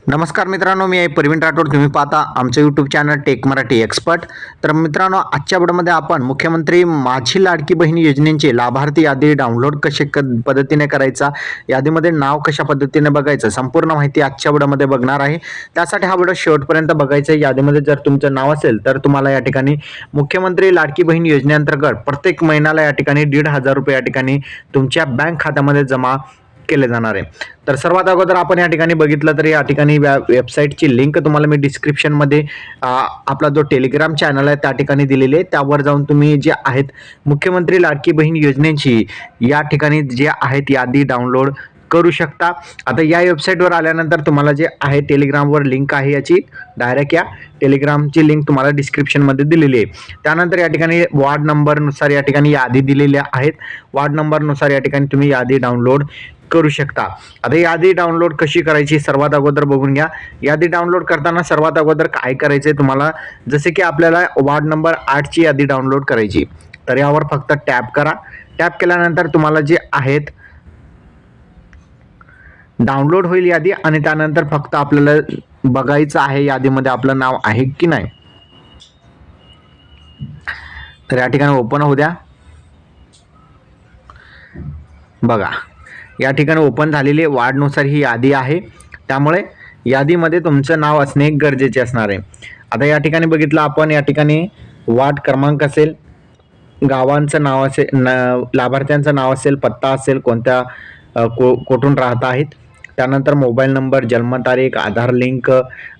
नमस्कार मित्रांनो, मी आहे प्रवीण राठोड. तुम्ही पाहता आमचं YouTube channel tech Marathi expert. तर मित्रांनो, आजच्या व्हिडिओमध्ये आपण मुख्यमंत्री माझी लाडकी बहीण योजनेचे लाभार्थी यादी डाउनलोड पद्धतीने करायचा, यादीमध्ये नाव कशा पद्धतीने बघायचं, संपूर्ण माहिती आजच्या व्हिडिओमध्ये बघणार आहे. त्यासाठी हा व्हिडिओ शेवटपर्यंत बघायचा आहे. यादीमध्ये जर तुमचं नाव असेल तर तुम्हाला या ठिकाणी मुख्यमंत्री लाडकी बहीण योजनेअंतर्गत प्रत्येक महिन्याला या ठिकाणी 1,500 रुपये या ठिकाणी तुमच्या बँक खात्यामध्ये जमा केले जाणार आहे. तर सर्वात अगोदर आपण या ठिकाणी बघितलं तर या ठिकाणी वेबसाईटची लिंक तुम्हाला मी डिस्क्रिप्शनमध्ये आपला जो टेलिग्राम चॅनल आहे त्या ठिकाणी दिलेली आहे. त्यावर जाऊन तुम्ही जे आहेत मुख्यमंत्री लाडकी बहीण योजनेची या ठिकाणी जे आहेत यादी डाउनलोड करू शकता. आता या वेबसाईटवर आल्यानंतर तुम्हाला जे आहे टेलिग्रामवर लिंक आहे, याची डायरेक्ट या टेलिग्रामची लिंक तुम्हाला डिस्क्रिप्शनमध्ये दिलेली आहे. त्यानंतर या ठिकाणी वॉर्ड नंबरनुसार या ठिकाणी यादी दिलेल्या आहेत. वॉर्ड नंबरनुसार या ठिकाणी तुम्ही यादी डाउनलोड करू शकता. आता यादी डाउनलोड कशी करायची सर्वात अगोदर बघून घ्या. यादी डाउनलोड करताना सर्वात अगोदर काय करायचे तुम्हाला, जसे की आपल्याला वॉर्ड नंबर 8 ची यादी डाउनलोड करायची, तर यावर फक्त टॅप करा. टॅप केल्यानंतर तुम्हाला जे आहेत डाउनलोड होईल यादी, आणि त्यानंतर फक्त आपल्याला बघायचं आहे यादीमध्ये आपलं नाव आहे की नाही. तर या ठिकाणी ओपन होऊ द्या. बघा, या ठिकाणी ओपन झालेली वार्डनुसार ही यादी आहे, त्यामुळे यादीमध्ये तुमचं नाव असणे गरजेचे असणार आहे. आता या ठिकाणी बघितलं आपण, या ठिकाणी वार्ड क्रमांक असेल, गावांचं नाव असेल, लाभार्थ्यांचं नाव असेल, पत्ता असेल, कोणत्या कुठून राहत आहेत, त्यानंतर मोबाईल नंबर, जन्मतारीख, आधार लिंक,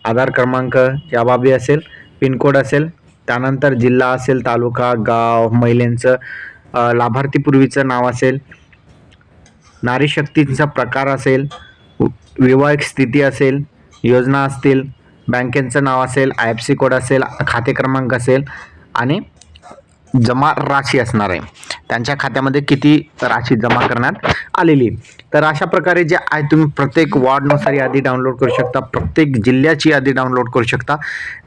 आधार क्रमांक या बाबी असेल, पिनकोड असेल, त्यानंतर जिल्हा असेल, तालुका, गाव, महिलांचं लाभार्थीपूर्वीचं नाव असेल, नारी शक्तीचा प्रकार असेल, वैवाहिक स्थिती असेल, योजना असतील, बँकेचं नाव असेल, IFSC कोड असेल, खाते क्रमांक असेल, आणि जमा राशी असणार आहे, त्यांच्या खात्यामध्ये किती राशी जमा करण्यात आलेली. तर अशा प्रकारे जे आहे तुम्ही प्रत्येक वॉर्डनुसार यादी डाउनलोड करू शकता, प्रत्येक जिल्ह्याची यादी डाउनलोड करू शकता.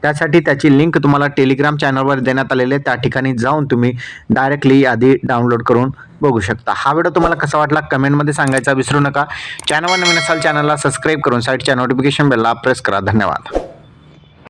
त्यासाठी त्याची लिंक तुम्हाला टेलिग्राम चॅनलवर देण्यात आलेली आहे. त्या ठिकाणी जाऊन तुम्ही डायरेक्टली यादी डाउनलोड करून बघू शकता. हा व्हिडिओ तुम्हाला कसा वाटला कमेंटमध्ये सांगायचा विसरू नका. चॅनलवर नवीन असाल चॅनलला सबस्क्राईब करून साईडच्या नोटिफिकेशन बेलला प्रेस करा. धन्यवाद.